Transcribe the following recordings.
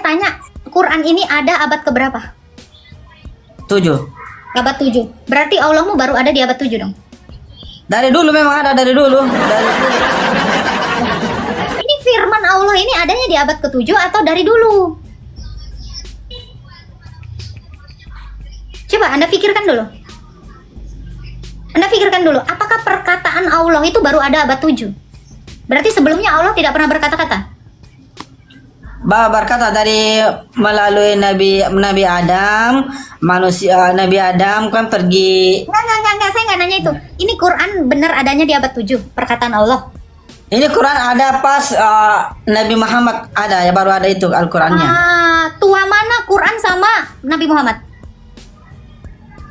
tanya, Quran ini ada abad keberapa? 7. Abad 7. Berarti Allahmu baru ada di abad 7 dong? Dari dulu memang ada, dari dulu. Ini firman Allah ini adanya di abad ke-7 atau dari dulu? Coba Anda pikirkan dulu. Anda pikirkan dulu, apakah perkataan Allah itu baru ada abad 7? Berarti sebelumnya Allah tidak pernah berkata-kata? Berkata dari melalui Nabi Adam, manusia Nabi Adam kan pergi. Enggak, saya nggak nanya itu. Ini Quran benar adanya di abad 7, perkataan Allah. Ini Quran ada pas Nabi Muhammad ada ya, baru ada itu Al-Qurannya. Tua mana Quran sama Nabi Muhammad?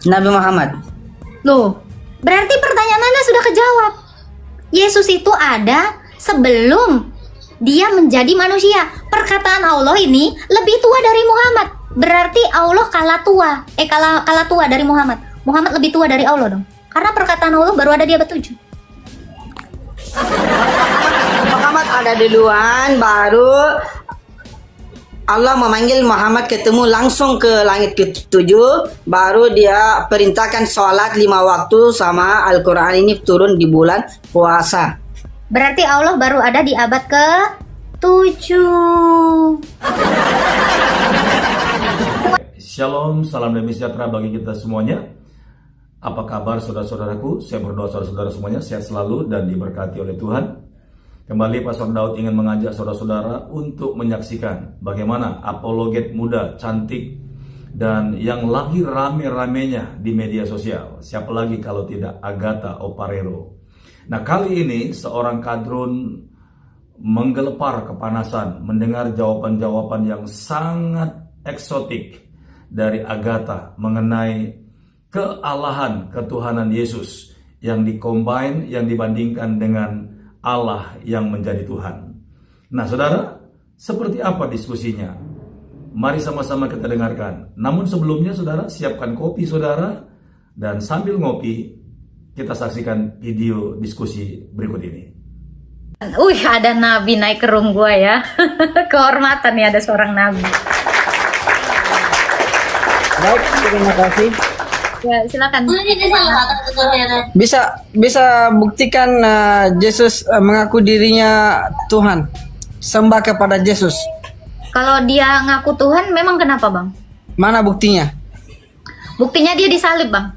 Nabi Muhammad. Loh, berarti pertanyaan Anda sudah kejawab. Yesus itu ada sebelum dia menjadi manusia. Perkataan Allah ini lebih tua dari Muhammad. Berarti Allah kalah tua dari Muhammad. Muhammad lebih tua dari Allah dong. Karena perkataan Allah baru ada di abad 7. Muhammad ada duluan, baru Allah memanggil Muhammad ketemu langsung ke langit ke-7, baru dia perintahkan sholat 5 waktu sama Al-Quran ini turun di bulan puasa. Berarti Allah baru ada di abad ke-7. Shalom, salam damai sejahtera bagi kita semuanya. Apa kabar saudara-saudaraku? Saya berdoa saudara-saudara semuanya sehat selalu dan diberkati oleh Tuhan. Kembali Pastor Daud ingin mengajak saudara-saudara untuk menyaksikan bagaimana apologet muda, cantik, dan yang lagi rame-ramenya di media sosial. Siapa lagi kalau tidak Agatha Oparero. Nah, kali ini seorang kadrun menggelepar kepanasan mendengar jawaban-jawaban yang sangat eksotik dari Agatha mengenai kealahan ketuhanan Yesus yang dikombin, yang dibandingkan dengan Allah yang menjadi Tuhan. Nah, saudara, seperti apa diskusinya? Mari sama-sama kita dengarkan. Namun sebelumnya, saudara, siapkan kopi saudara, dan sambil ngopi, kita saksikan video diskusi berikut ini. Ada nabi naik ke room gua ya. Kehormatan nih ada seorang nabi. Baik, terima kasih. Ya, silakan. Bisa buktikan Yesus mengaku dirinya Tuhan. Sembah kepada Yesus. Kalau dia ngaku Tuhan, memang kenapa, Bang? Mana buktinya? Buktinya dia disalib, Bang.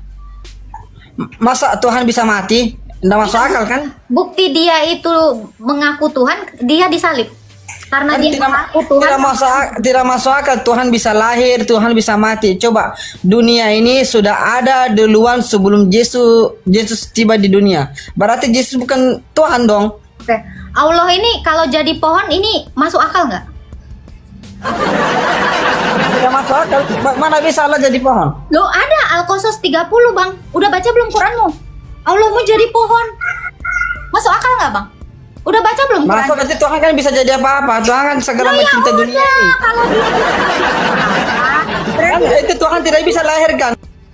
Masa Tuhan bisa mati? Nggak masuk akal kan? Bukti dia itu mengaku Tuhan, dia disalib. Karena Kan dia mengaku Tuhan. tidak masuk akal Tuhan bisa lahir, Tuhan bisa mati. Coba, dunia ini sudah ada duluan sebelum Yesus tiba di dunia. Berarti Yesus bukan Tuhan dong. Oke. Allah ini kalau jadi pohon ini masuk akal nggak? Tidak masuk akal. Mana bisa Allah jadi pohon? Loh, ada Al-Qasas 30, Bang. Udah baca belum Quranmu? Allah mau jadi pohon. Masuk akal nggak, Bang? Udah baca belum Quran? Masuk nanti Tuhan kan bisa jadi apa-apa. Tuhan kan segala mencinta dunia ini. Kalau dia Kan itu Tuhan tidak bisa lahirkan.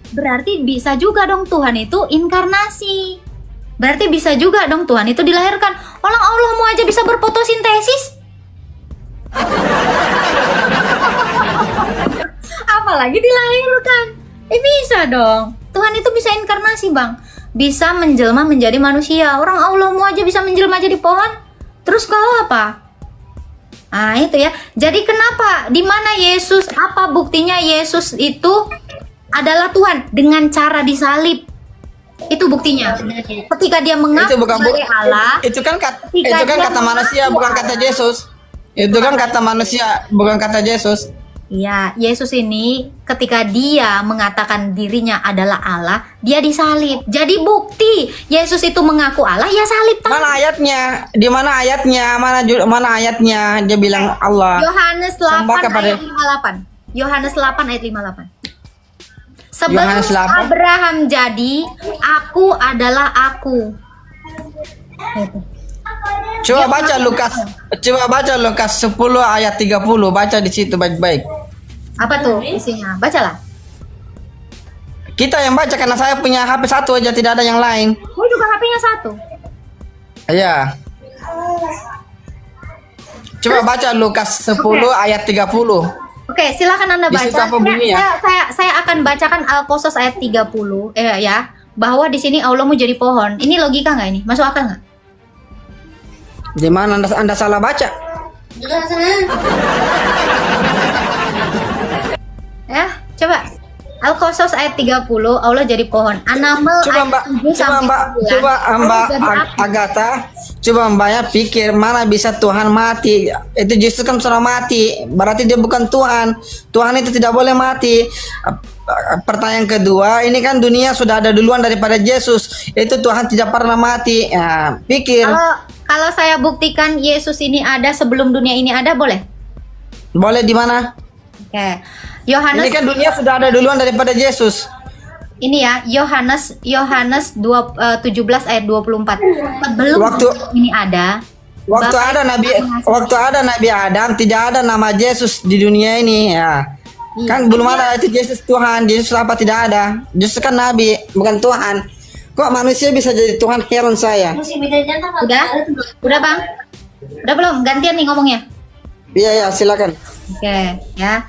berarti bisa juga dong Tuhan itu inkarnasi. Berarti bisa juga dong Tuhan itu dilahirkan. Orang Allah mau aja bisa berfotosintesis. Apalagi dilahirkan. Bisa dong. Tuhan itu bisa inkarnasi, Bang. Bisa menjelma menjadi manusia. Orang Allah mau aja bisa menjelma jadi pohon. Terus kau apa? Nah, itu ya. Jadi kenapa? Di mana Yesus? Apa buktinya Yesus itu adalah Tuhan dengan cara disalib? Itu buktinya. Ketika dia mengaku sebagai Allah, Itu kan kata manusia, bukan kata Yesus. Itu kan kata manusia, bukan kata Yesus. iya, Yesus ini ketika dia mengatakan dirinya adalah Allah, dia disalib. Jadi bukti Yesus itu mengaku Allah, ya salib. Mana ayatnya? Di mana ayatnya? Mana ayatnya? Dia bilang Allah. Yohanes 8 Sembah kepada- ayat 58. Yohanes 8 ayat 58. Sebelum Yohanes 8. Abraham jadi, aku adalah aku. Coba baca Lukas 10 ayat 30. Baca di situ baik-baik. Apa tuh isinya? Bacalah. Kita yang baca karena saya punya HP satu aja, tidak ada yang lain. Gue juga HP-nya satu. Iya. Coba baca Lukas 10 ayat 30. Oke, silakan Anda Di baca. situ apa bunyinya? Saya akan bacakan Al-Qasas ayat 30 ya, bahwa di sini Allah mau jadi pohon. Ini logika nggak ini? Masuk akal nggak? Di mana anda salah baca? Ya, coba. Al-Qasas ayat 30, Allah jadi pohon. An-Naml Coba ayat mbak, 7 sampai 9, coba Allah mbak jadi api. Agatha, coba mbaknya pikir mana bisa Tuhan mati? Itu justru kan sudah mati, berarti dia bukan Tuhan. Tuhan itu tidak boleh mati. Pertanyaan kedua, ini kan dunia sudah ada duluan daripada Yesus. Itu Tuhan tidak pernah mati. Ya, pikir. Kalau saya buktikan Yesus ini ada sebelum dunia ini ada, boleh? Boleh di mana? Oke. Yohanes Ini kan dunia sudah ada duluan daripada Yesus. ini ya, Yohanes 17 ayat 24. Sebelum Waktu- ini ada, Waktu Bapak ada Nabi Adam, tidak ada nama Yesus di dunia ini ya. Iya. Kan belum ada itu Yesus Tuhan. Yesus apa tidak ada? Yesus kan Nabi, bukan Tuhan. Kok manusia bisa jadi Tuhan, heran saya. udah Bang? Udah belum? Gantian nih ngomongnya. Iya, silakan. Oke, ya.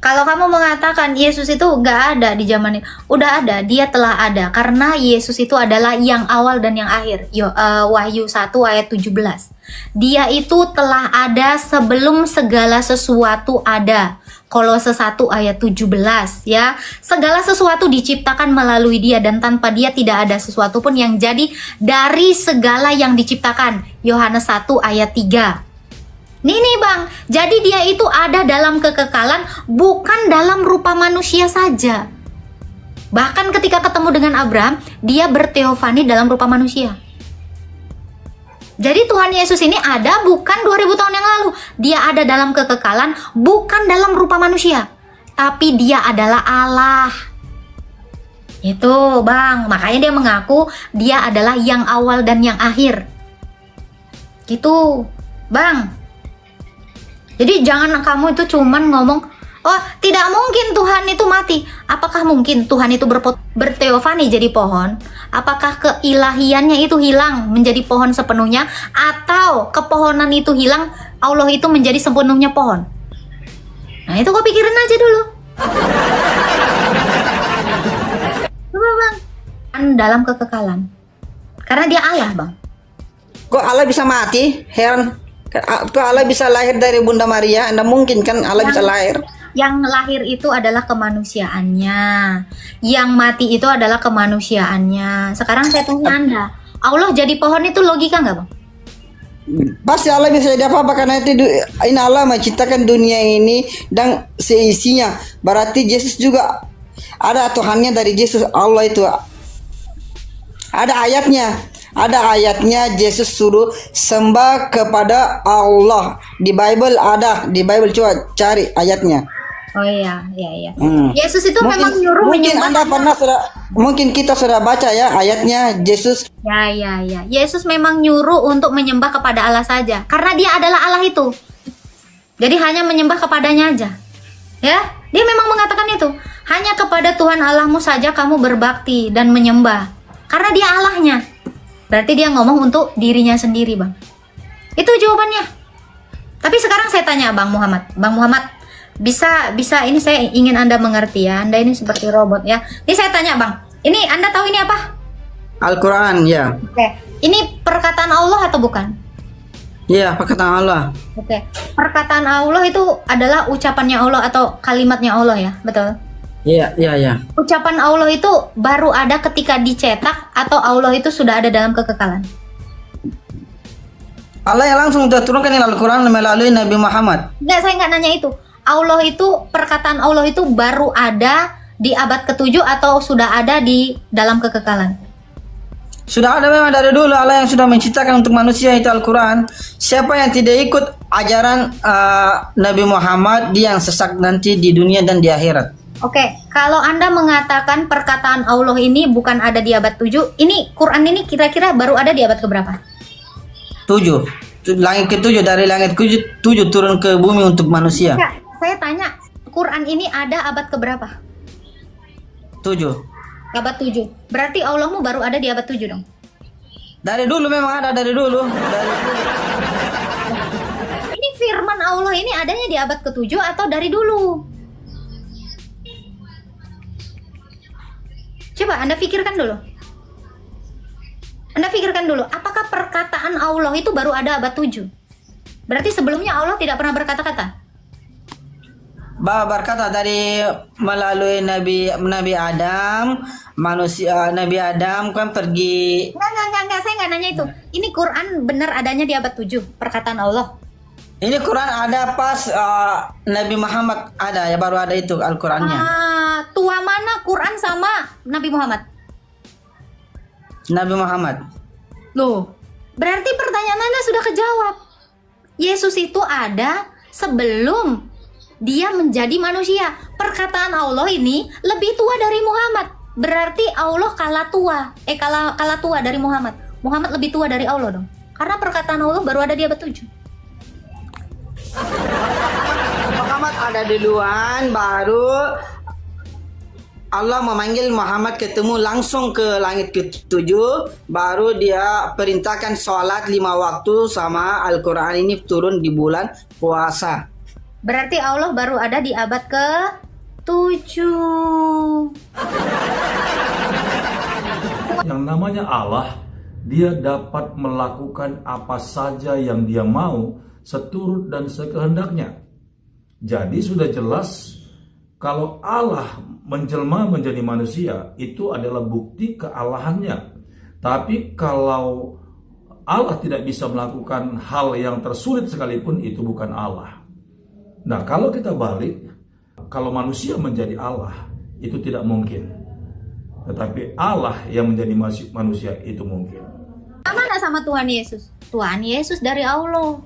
Kalau kamu mengatakan Yesus itu nggak ada di zaman ini, udah ada, dia telah ada. Karena Yesus itu adalah yang awal dan yang akhir. Wahyu 1 ayat 17. Dia itu telah ada sebelum segala sesuatu ada. Kolose 1 ayat 17 ya. Segala sesuatu diciptakan melalui dia dan tanpa dia tidak ada sesuatu pun yang jadi dari segala yang diciptakan. Yohanes 1 ayat 3. Nih Bang, jadi dia itu ada dalam kekekalan, bukan dalam rupa manusia saja. Bahkan ketika ketemu dengan Abraham, dia berteofani dalam rupa manusia. Jadi Tuhan Yesus ini ada bukan 2000 tahun yang lalu. Dia ada dalam kekekalan, bukan dalam rupa manusia. Tapi dia adalah Allah. Itu Bang, makanya dia mengaku dia adalah yang awal dan yang akhir. Gitu, Bang. Jadi jangan kamu itu cuman ngomong, oh tidak mungkin Tuhan itu mati. Apakah mungkin Tuhan itu berteofani jadi pohon? Apakah keilahiannya itu hilang menjadi pohon sepenuhnya? Atau kepohonan itu hilang, Allah itu menjadi sepenuhnya pohon? Nah itu kau pikirin aja dulu. Coba Bang, kan dalam kekekalan. Karena dia Allah Bang. Kok Allah bisa mati? Heran. Kok Allah bisa lahir dari Bunda Maria? Anda mungkin kan Allah bisa lahir? Yang lahir itu adalah kemanusiaannya. Yang mati itu adalah kemanusiaannya. Sekarang saya tanya Anda, Allah jadi pohon itu logika nggak Bang? Pasti Allah bisa jadi apa-apa karena itu ini Allah menciptakan dunia ini dan seisinya. Berarti Yesus juga ada Tuhannya dari Yesus. Allah itu ada ayatnya Yesus suruh sembah kepada Allah. Di Bible ada, di Bible coba cari ayatnya. Oh iya. Yesus itu memang nyuruh mungkin menyembah. Anda mungkin kita sudah baca ya ayatnya Yesus. Ya. Yesus memang nyuruh untuk menyembah kepada Allah saja. Karena dia adalah Allah itu. Jadi hanya menyembah kepadanya aja. Ya, dia memang mengatakan itu. Hanya kepada Tuhan Allahmu saja kamu berbakti dan menyembah. Karena dia Allahnya. Berarti dia ngomong untuk dirinya sendiri, Bang. Itu jawabannya. Tapi sekarang saya tanya Bang Muhammad. Bang Muhammad, bisa ini saya ingin Anda mengerti ya. Anda ini seperti robot ya. Ini saya tanya, Bang. Ini Anda tahu ini apa? Al-Quran ya. Oke. Ini perkataan Allah atau bukan? Ya, perkataan Allah. Oke. Perkataan Allah itu adalah ucapannya Allah atau kalimatnya Allah ya, betul? Iya. Ucapan Allah itu baru ada ketika dicetak atau Allah itu sudah ada dalam kekekalan? Allah yang langsung turunkan Al-Quran melalui Nabi Muhammad. Enggak, saya nggak nanya itu. Allah itu, perkataan Allah itu baru ada di abad ke-7 atau sudah ada di dalam kekekalan? Sudah ada memang dari dulu. Allah yang sudah menciptakan untuk manusia itu Al-Quran. Siapa yang tidak ikut ajaran Nabi Muhammad, dia yang sesat nanti di dunia dan di akhirat. Oke, kalau Anda mengatakan perkataan Allah ini bukan ada di abad 7, ini Quran ini kira-kira baru ada di abad keberapa? 7. Langit ke-7, dari langit ke-7 turun ke bumi untuk manusia. Ya, saya tanya, Quran ini ada abad keberapa? 7. Abad 7. Berarti Allahmu baru ada di abad 7 dong? Dari dulu memang ada, dari dulu. Ini firman Allah ini adanya di abad ke-7 atau dari dulu? Coba Anda pikirkan dulu. Apakah perkataan Allah itu baru ada abad 7? Berarti sebelumnya Allah tidak pernah berkata-kata? Berkata dari melalui Nabi Adam, Nabi Adam kan pergi. Enggak, saya nggak nanya itu. Ini Quran benar adanya di abad 7, perkataan Allah. Ini Quran ada pas Nabi Muhammad ada ya, baru ada itu Al-Qurannya. Tua mana Quran sama Nabi Muhammad? Nabi Muhammad. Loh, berarti pertanyaan Anda sudah kejawab. Yesus itu ada sebelum dia menjadi manusia. Perkataan Allah ini lebih tua dari Muhammad. Berarti Allah kalah tua dari Muhammad. Muhammad lebih tua dari Allah dong. Karena perkataan Allah baru ada di abad 7. Muhammad ada duluan, baru Allah memanggil Muhammad ketemu langsung ke langit ke-7, baru dia perintahkan sholat 5 waktu sama Al-Quran ini turun di bulan puasa. Berarti Allah baru ada di abad ke-7. Yang namanya Allah, dia dapat melakukan apa saja yang dia mau seturut dan sekehendaknya. Jadi sudah jelas kalau Allah menjelma menjadi manusia, itu adalah bukti kealahannya. Tapi kalau Allah tidak bisa melakukan hal yang tersulit sekalipun, itu bukan Allah. Nah, kalau kita balik, kalau manusia menjadi Allah, itu tidak mungkin. Tetapi Allah yang menjadi manusia, itu mungkin. Mana sama Tuhan Yesus? Tuhan Yesus dari Allah.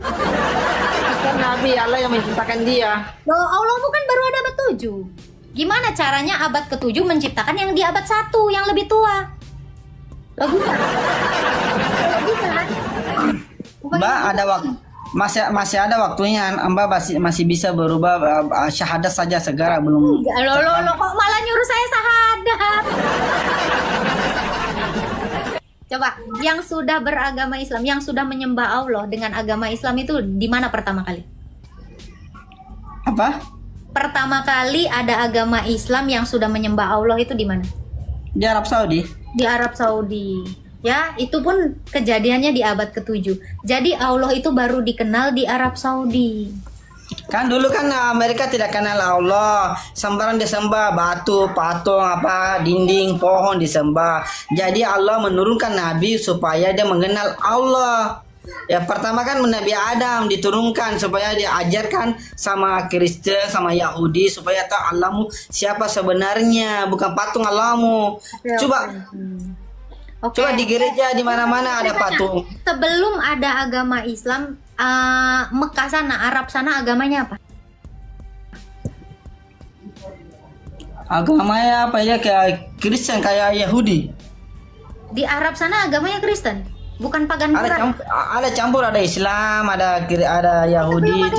Bukan Nabi, Allah yang menciptakan dia. Loh, Allah bukan baru ada abad 7. Gimana caranya abad ke-7 menciptakan yang di abad 1 yang lebih tua? Logika. Mbak ada waktu, masih ada waktunya. Mbak masih bisa berubah syahadat saja segera belum. Lo kok malah nyuruh saya syahadat? Coba, yang sudah beragama Islam, yang sudah menyembah Allah dengan agama Islam itu di mana pertama kali? Apa? Pertama kali ada agama Islam yang sudah menyembah Allah itu di mana? Di Arab Saudi. Di Arab Saudi. Ya, itu pun kejadiannya di abad ke-7. Jadi Allah itu baru dikenal di Arab Saudi. Kan dulu kan Amerika tidak kenal Allah, sembarang disembah batu, patung, apa, dinding, pohon disembah. Jadi Allah menurunkan Nabi supaya dia mengenal Allah. Ya pertama kan Nabi Adam diturunkan supaya diajarkan sama Kristen, sama Yahudi supaya tahu Allahmu siapa sebenarnya, bukan patung Allahmu. Coba di gereja di mana-mana ada patung. Sebelum ada agama Islam, Mekah sana, Arab sana agamanya apa? Agamanya apa ya, kayak Kristen, kayak Yahudi. Di Arab sana agamanya Kristen, bukan pagan Quran. Ada campur, ada Islam, ada Yahudi.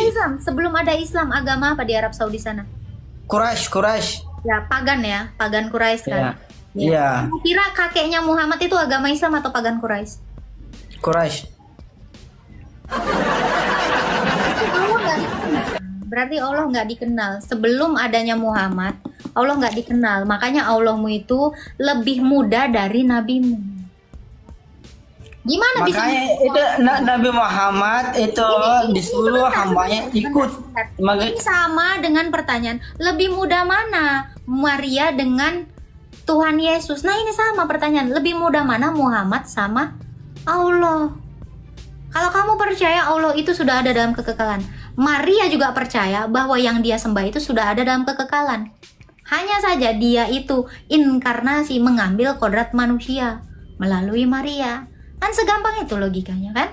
Sebelum ada Islam, agama apa di Arab Saudi sana? Quraisy. Ya, pagan ya, pagan Quraisy kan. Iya. Kira kakeknya Muhammad itu agama Islam atau pagan Quraisy? Quraisy. Berarti Allah nggak dikenal sebelum adanya Muhammad. Allah nggak dikenal, makanya Allahmu itu lebih muda dari nabimu. Gimana bisa? Makanya itu Nabi Muhammad itu disuruh hambanya ikut. Ini sama dengan pertanyaan, lebih muda mana Maria dengan Tuhan Yesus? Nah ini sama pertanyaan, lebih muda mana Muhammad sama Allah? Kalau kamu percaya Allah itu sudah ada dalam kekekalan, Maria juga percaya bahwa yang dia sembah itu sudah ada dalam kekekalan. Hanya saja dia itu inkarnasi mengambil kodrat manusia melalui Maria. Kan segampang itu logikanya kan?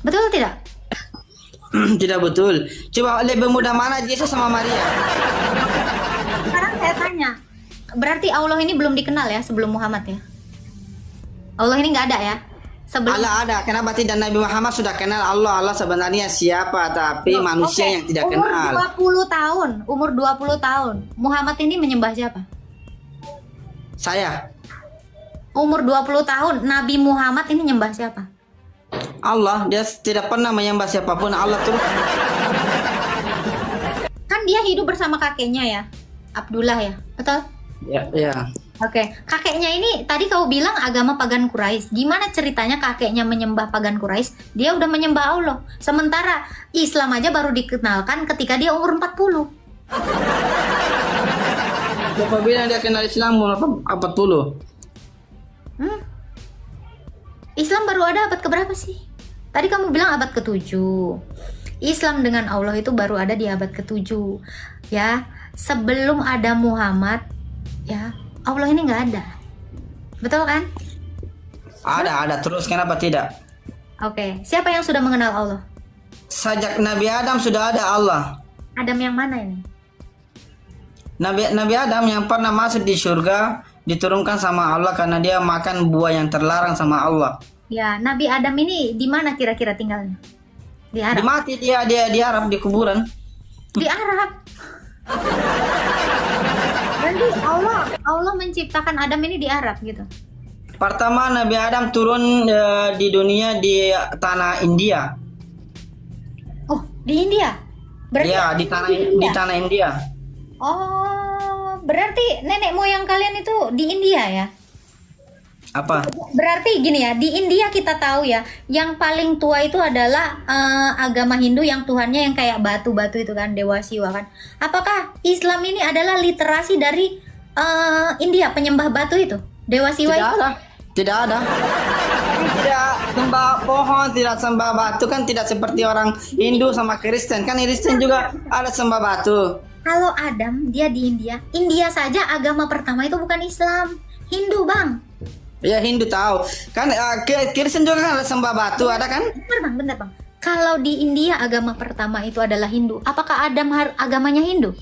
Betul tidak? Tidak betul. Coba lebih muda mana Yesus sama Maria? Sekarang saya tanya, berarti Allah ini belum dikenal ya sebelum Muhammad ya? Allah ini nggak ada ya? Sebelum Allah ada. Kenapa tidak Nabi Muhammad sudah kenal Allah? Allah sebenarnya siapa? Tapi manusia yang tidak kenal. Umur 20 tahun. Muhammad ini menyembah siapa? Saya. Umur 20 tahun, Nabi Muhammad ini menyembah siapa? Allah, dia tidak pernah menyembah siapapun, Allah terus. Kan dia hidup bersama kakeknya ya, Abdullah ya, betul? Ya, ya. Oke, kakeknya ini tadi kau bilang agama pagan Quraisy. Gimana ceritanya kakeknya menyembah pagan Quraisy? Dia udah menyembah Allah. Sementara Islam aja baru dikenalkan ketika dia umur 40. Bapak bilang dia kenal Islam umur 40. Islam baru ada abad keberapa sih? Tadi kamu bilang abad ke-7. Islam dengan Allah itu baru ada di abad ke-7. Ya, sebelum ada Muhammad, ya, Allah ini nggak ada. Betul kan? Ada. Terus kenapa tidak? Oke, siapa yang sudah mengenal Allah? Sejak Nabi Adam sudah ada Allah. Adam yang mana ini? Nabi Adam yang pernah masuk di surga diturunkan sama Allah karena dia makan buah yang terlarang sama Allah. Ya, Nabi Adam ini di mana kira-kira tinggalnya? Di Arab. Mati dia di Arab, di kuburan. Di Arab. Jadi Allah menciptakan Adam ini di Arab gitu. Pertama Nabi Adam turun di dunia di tanah India. Oh, di India. Berarti Ya, di tanah India. Oh, berarti nenek moyang kalian itu di India ya? Apa? Berarti gini ya, di India kita tahu ya, yang paling tua itu adalah agama Hindu yang Tuhannya yang kayak batu-batu itu kan, Dewa Siwa kan. Apakah Islam ini adalah literasi dari India, penyembah batu itu? Dewa Siwa Tidak itu? ada. Tidak ada. Tidak sembah pohon, tidak sembah batu kan, tidak seperti orang Hindu sama Kristen. Kan Kristen juga ada sembah batu. Kalau Adam dia di India, India saja agama pertama itu bukan Islam, Hindu bang. Ya Hindu tahu. Kan Kristen juga kan ada sembah batu, ada kan? Bentar bang. Kalau di India agama pertama itu adalah Hindu, apakah Adam agamanya Hindu?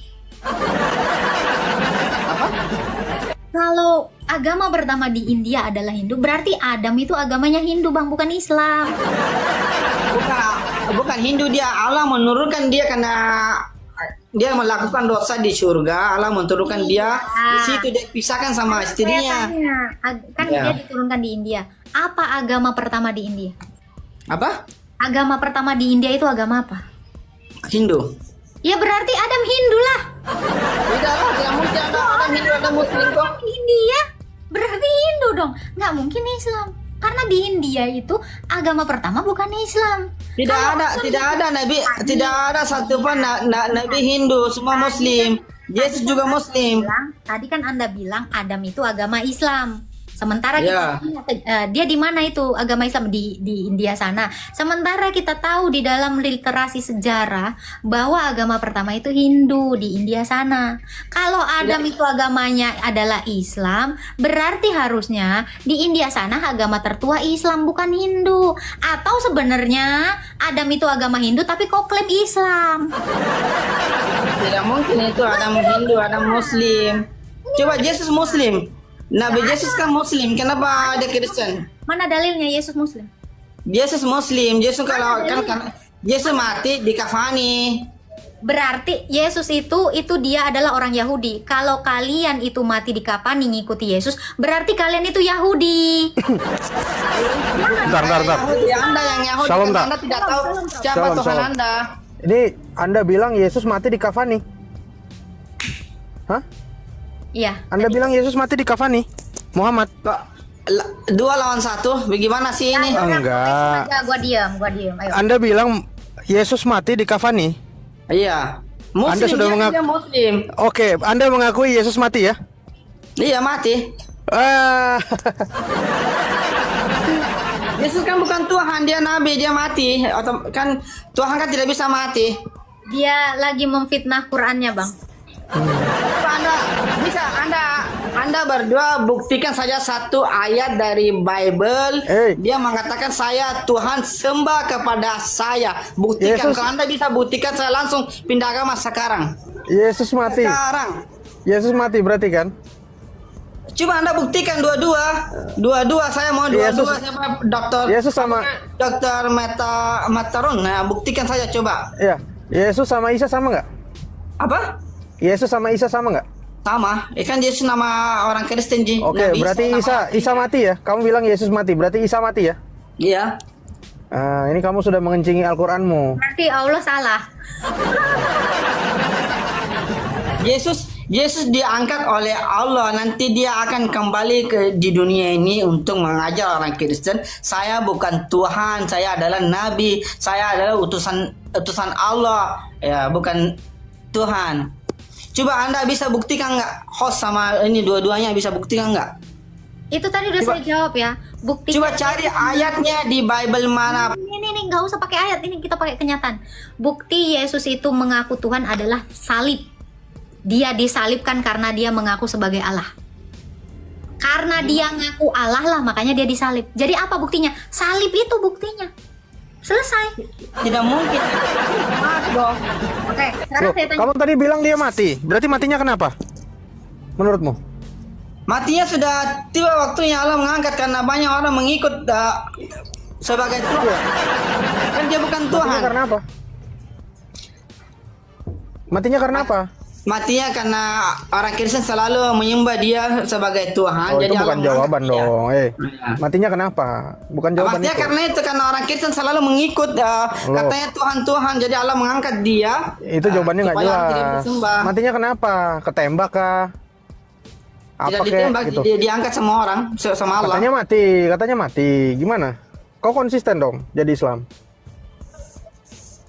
Apa? Kalau agama pertama di India adalah Hindu, berarti Adam itu agamanya Hindu bang, bukan Islam. Bukan Hindu dia. Allah menurunkan dia karena dia melakukan dosa di surga. Allah menurunkan dia di situ, dia pisahkan sama istrinya. Kan Ya. dia diturunkan di India. Apa agama pertama di India? Apa? Agama pertama di India itu agama apa? Hindu. Ya berarti Adam Hindu lah. Tidak mungkin ada Hindu, ada Muslim kok. Di India berarti Hindu dong. Nggak mungkin Islam. Karena di India itu agama pertama bukan Islam. Tidak ada nabi, tidak ada satupun nabi Hindu, semua Muslim. Yesus juga Muslim. Tadi kan Anda bilang Adam itu agama Islam. Sementara Ya. dia di mana itu agama Islam di India sana. Sementara kita tahu di dalam literasi sejarah bahwa agama pertama itu Hindu di India sana. Kalau Adam itu agamanya adalah Islam, berarti harusnya di India sana agama tertua Islam bukan Hindu. Atau sebenarnya Adam itu agama Hindu tapi kok klaim Islam? Tidak mungkin itu ada Hindu, ada Muslim. Coba Yesus Muslim. Nabi Yesus kan Muslim, kenapa ada Kristen? Mana dalilnya Yesus Muslim? Yesus Muslim, Yesus kalau kan Yesus mati di kafani. Berarti Yesus itu dia adalah orang Yahudi. Kalau kalian itu mati di kapani ngikuti Yesus, berarti kalian itu Yahudi. Bentar. Yahudi, Anda yang Yahudi, Shalom, karena tak? Anda tidak tahu siapa Shalom, Tuhan shalom. Anda. Ini Anda bilang Yesus mati di kafani? Hah? Iya. Anda bilang Yesus mati di kafani? Muhammad? Kok 2 lawan 1, bagaimana sih ini? Enggak. Gua diam. Ayo. Anda bilang Yesus mati di kafani? Iya. Anda Muslim, sudah dia Muslim. Oke, Anda mengakui Yesus mati ya? Iya mati. Ah, Yesus kan bukan Tuhan, dia Nabi, dia mati. Atau kan Tuhan kan tidak bisa mati. Dia lagi memfitnah Qur'annya, Bang. Anda berdua buktikan saja satu ayat dari Bible. Dia mengatakan saya Tuhan sembah kepada saya. Buktikan. Yesus. Kalau Anda bisa buktikan, saya langsung pindah agama sekarang. Yesus mati. Sekarang. Yesus mati berarti kan? Coba Anda buktikan dua-dua. Saya mau dua-dua. Saya mau Yesus sama dokter Mataron. Nah, buktikan saja coba. ya. Yesus sama Isa sama nggak? Apa? Yesus sama Isa sama nggak? Sama. Kan Yesus nama orang Kristen Ji. Oke, Nabi berarti nama- Isa mati ya? Kamu bilang Yesus mati, berarti Isa mati ya? Iya. Ini kamu sudah mengencingi Al-Quranmu. Berarti Allah salah. Yesus diangkat oleh Allah, nanti dia akan kembali di dunia ini untuk mengajar orang Kristen. Saya bukan Tuhan, saya adalah nabi, saya adalah utusan Allah, ya bukan Tuhan. Coba Anda bisa buktikan nggak, host sama ini dua-duanya bisa buktikan nggak? Itu tadi udah saya jawab ya. Bukti. Coba cari ayatnya di Bible mana. Ini nggak usah pakai ayat, ini kita pakai kenyataan. Bukti Yesus itu mengaku Tuhan adalah salib. Dia disalibkan karena dia mengaku sebagai Allah. Karena dia ngaku Allah lah, makanya dia disalib. Jadi apa buktinya? Salib itu buktinya. Selesai. Tidak mungkin. Maaf dong. Oke, sekarang Loh, saya tanya. kamu tadi bilang dia mati. Berarti matinya kenapa? Menurutmu? Matinya sudah tiba waktunya Allah mengangkat karena banyak orang mengikut sebagai Tuhan. Kan dia bukan Tuhan. Matinya karena apa? Matinya karena apa? Matinya karena orang Kristen selalu menyembah dia sebagai Tuhan. Oh, Jadi itu bukan Allah jawaban mengangkat dia. dong. Matinya kenapa? Bukan jawaban Matinya itu. karena itu, karena orang Kristen selalu mengikut katanya Tuhan, jadi Allah mengangkat dia. Itu jawabannya nggak supaya orang jelas. tidak bersembah. Matinya kenapa? Ketembak kah? Tidak Apa kek ditembak, gitu? diangkat sama orang, sama Allah. Katanya mati. Gimana? Kau konsisten dong jadi Islam.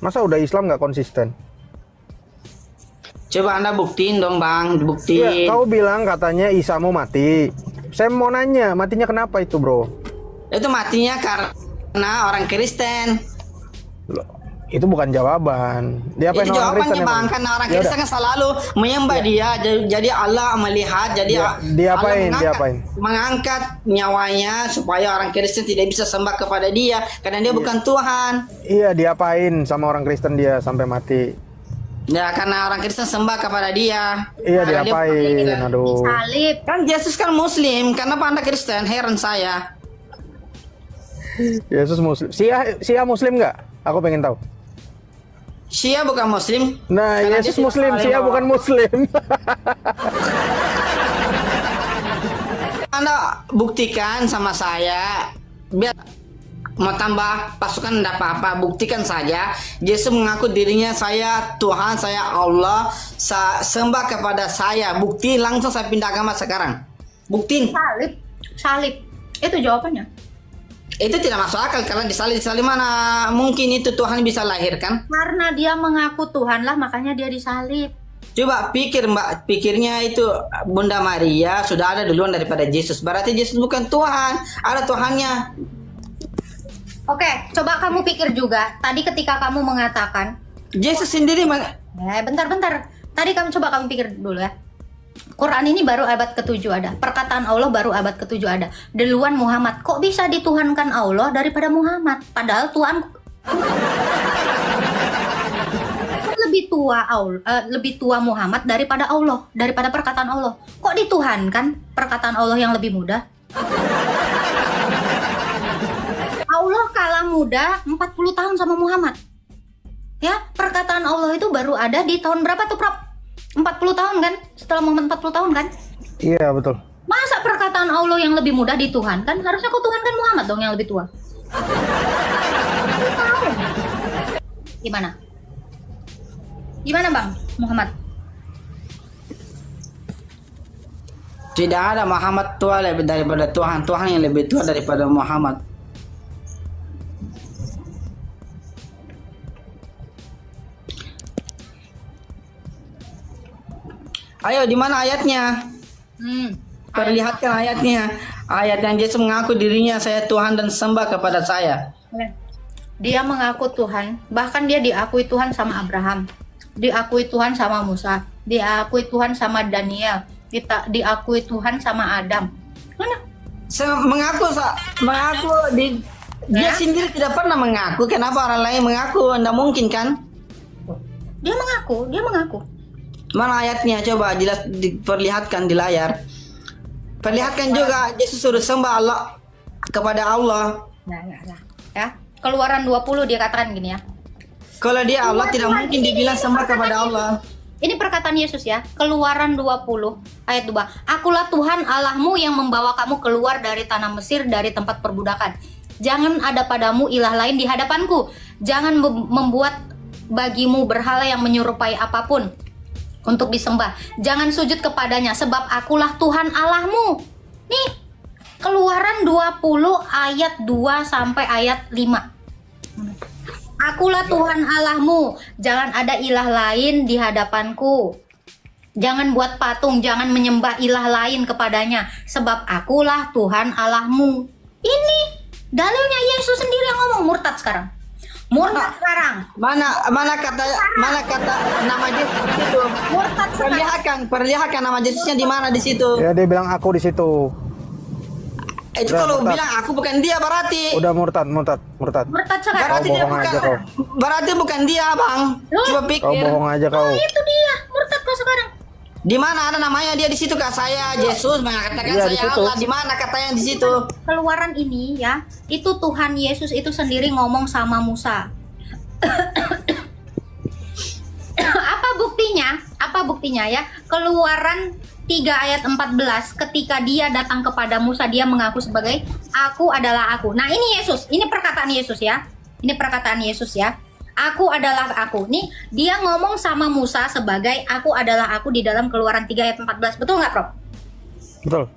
Masa udah Islam nggak konsisten? Coba Anda buktiin dong Bang, Iya, buktiin. kau bilang katanya Isa mau mati. Saya mau nanya, matinya kenapa itu, bro? Itu matinya karena orang Kristen. Loh, itu bukan jawaban. Dia apa Itu orang jawabannya Kristen Bang, emang? karena orang Ya Kristen udah. kan selalu menyembah dia, jadi Allah melihat, jadi Dia Allah apain, dia apain? mengangkat nyawanya supaya orang Kristen tidak bisa sembah kepada dia, karena dia bukan Tuhan. Iya, diapain sama orang Kristen dia sampai mati? Ya karena orang Kristen sembah kepada dia. Iya, Karena dia bukan diapain? Kristen. Aduh. Salib. Kan Yesus kan Muslim, kenapa Anda Kristen? Heran saya. Yesus Muslim. Sia Muslim nggak? Aku pengen tahu. Syia bukan Muslim. Nah, Karena Yesus dia tidak Muslim, saling Sia bawa. bukan Muslim. Anda buktikan sama saya, biar mau tambah pasukan tidak apa-apa, buktikan saja. Yesus mengaku dirinya saya Tuhan, saya Allah, sembah kepada saya. Bukti langsung saya pindah agama sekarang. Buktiin. Salib. Itu jawabannya. Itu tidak masuk akal karena disalib mana mungkin itu Tuhan bisa lahirkan. Karena dia mengaku Tuhan lah, makanya dia disalib. Coba pikir Mbak, pikirnya itu Bunda Maria sudah ada duluan daripada Yesus. Berarti Yesus bukan Tuhan, ada Tuhannya. Oke, coba kamu pikir juga. Tadi ketika kamu mengatakan, Yesus sendiri bentar. Tadi coba kamu pikir dulu ya. Quran ini baru abad ke-7 ada. Perkataan Allah baru abad ke-7 ada. Duluan Muhammad. Kok bisa dituhankan Allah daripada Muhammad? Padahal Tuhan lebih tua Muhammad daripada Allah, daripada perkataan Allah. Kok dituhankan perkataan Allah yang lebih mudah? Allah kalah muda 40 tahun sama Muhammad. Ya, perkataan Allah itu baru ada di tahun berapa tuh, Prab? 40 tahun kan? Setelah Muhammad 40 tahun kan? Iya, betul. Masa perkataan Allah yang lebih mudah dituhankan? Harusnya kau tuhankan Muhammad dong yang lebih tua. Gimana? Gimana Bang Muhammad? tidak ada Muhammad tua lebih daripada Tuhan. Tuhan yang lebih tua daripada Muhammad. Ayo, di mana ayatnya? Perlihatkan ayatnya. Ayat yang Yesus mengaku dirinya saya Tuhan dan sembah kepada saya. Dia mengaku Tuhan, bahkan dia diakui Tuhan sama Abraham, diakui Tuhan sama Musa, diakui Tuhan sama Daniel, diakui Tuhan sama Adam. Mana? Mengaku dia sendiri tidak pernah mengaku. Kenapa orang lain mengaku? Anda mungkin kan? Dia mengaku. Mana ayatnya? Coba jelas diperlihatkan di layar. Perlihatkan juga Yesus suruh sembah Allah kepada Allah. Nah. Ya. Keluaran 20 dia katakan gini ya. Kalau dia Allah tidak mungkin dibilang sembah kepada Allah. Ini perkataan Yesus ya. Keluaran 20 ayat 2. Akulah Tuhan Allahmu yang membawa kamu keluar dari tanah Mesir, dari tempat perbudakan. Jangan ada padamu ilah lain di hadapanku. Jangan membuat bagimu berhala yang menyerupai apapun untuk disembah. Jangan sujud kepadanya, sebab akulah Tuhan Allahmu. Nih, Keluaran 20 ayat 2 sampai ayat 5. Akulah Tuhan Allahmu, jangan ada ilah lain di hadapanku. Jangan buat patung, jangan menyembah ilah lain kepadanya, sebab akulah Tuhan Allahmu. Ini dalilnya Yesus sendiri yang ngomong. Murtad sekarang. Murtad sekarang. Mana kata nama Yesus di situ? Murtad sekarang. Perlihatkan nama Yesusnya di mana di situ? Ya dia bilang aku di situ. Itu Udah, kalau murtad. bilang aku bukan dia berarti. Udah murtad. Murtad sekarang. Berarti dia bohong bukan. aja kau. Berarti bukan dia, Bang. Loh? Coba Kau pikir. bohong aja kau. Itu dia, murtad kau sekarang. Di mana ada namanya dia di situ, Kak? Saya Yesus mengatakan Iya, di saya situ. Allah. Di mana katanya di situ? Keluaran ini ya, itu Tuhan Yesus itu sendiri ngomong sama Musa. Apa buktinya? Apa buktinya ya? Keluaran 3 ayat 14, ketika dia datang kepada Musa, dia mengaku sebagai aku adalah aku. Nah, ini Yesus, ini perkataan Yesus ya. Ini perkataan Yesus ya. Aku adalah aku. Nih, dia ngomong sama Musa sebagai aku adalah aku di dalam Keluaran 3 ayat 14. Betul nggak, Prof? Betul.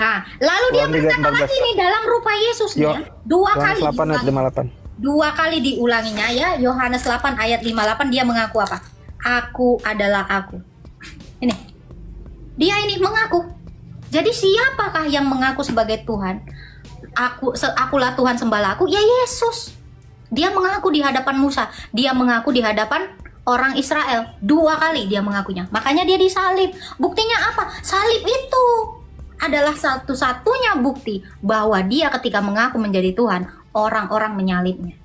Nah, lalu dia Keluaran 3 ayat berkata 14. lagi nih dalam rupa Yesus nih ya. Dua kali Yohanes 8 ayat diulangi. 58. Dua kali diulanginya ya. Yohanes 8 ayat 58 dia mengaku apa? Aku adalah aku. Ini. Dia ini mengaku. Jadi siapakah yang mengaku sebagai Tuhan? Akulah Tuhan sembahlah aku. Ya Yesus. Dia mengaku di hadapan Musa. Dia mengaku di hadapan orang Israel. 2 kali dia mengakunya. Makanya dia disalib. Buktinya apa? Salib itu adalah satu-satunya bukti bahwa dia ketika mengaku menjadi Tuhan, orang-orang menyalibnya.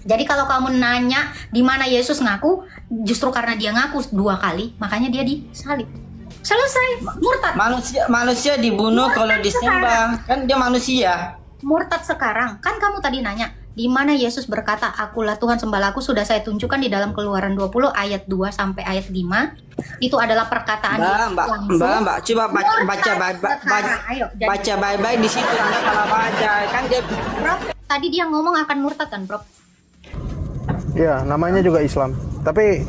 Jadi kalau kamu nanya di mana Yesus ngaku, justru karena dia ngaku 2 kali, makanya dia disalib. Selesai, murtad. Manusia dibunuh kalau disembah. Kan dia manusia. Murtad sekarang. Kan kamu tadi nanya, di mana Yesus berkata, akulah Tuhan sembahlah aku, sudah saya tunjukkan di dalam Keluaran 20 ayat 2 sampai ayat 5. Itu adalah perkataan Yesus langsung. Mbak, coba Ayo, baca baik-baik di situ. Anda kalau baca kan dia Prof, tadi dia ngomong akan murtad kan, Prof? Ya, namanya juga Islam. Tapi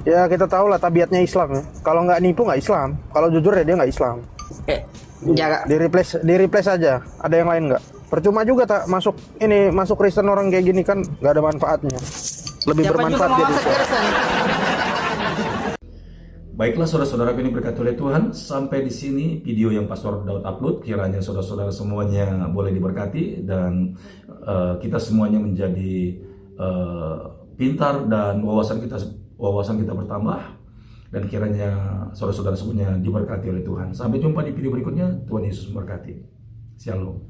ya kita tahu lah tabiatnya Islam ya. Kalau nggak nipu nggak Islam. Kalau jujur ya dia nggak Islam. jaga. Di replace aja. Ada yang lain nggak? Percuma juga tak masuk Kristen orang kayak gini kan nggak ada manfaatnya. Lebih Siapa juga bermanfaat mau jadi masuk Islam. Kristen? Baiklah saudara-saudaraku ini berkati oleh Tuhan. Sampai di sini video yang Pastor Daud upload. Kiranya saudara-saudara semuanya boleh diberkati dan kita semuanya menjadi pintar dan wawasan kita bertambah, dan kiranya saudara-saudara semuanya diberkati oleh Tuhan. Sampai jumpa di video berikutnya. Tuhan Yesus memberkati. Shalom.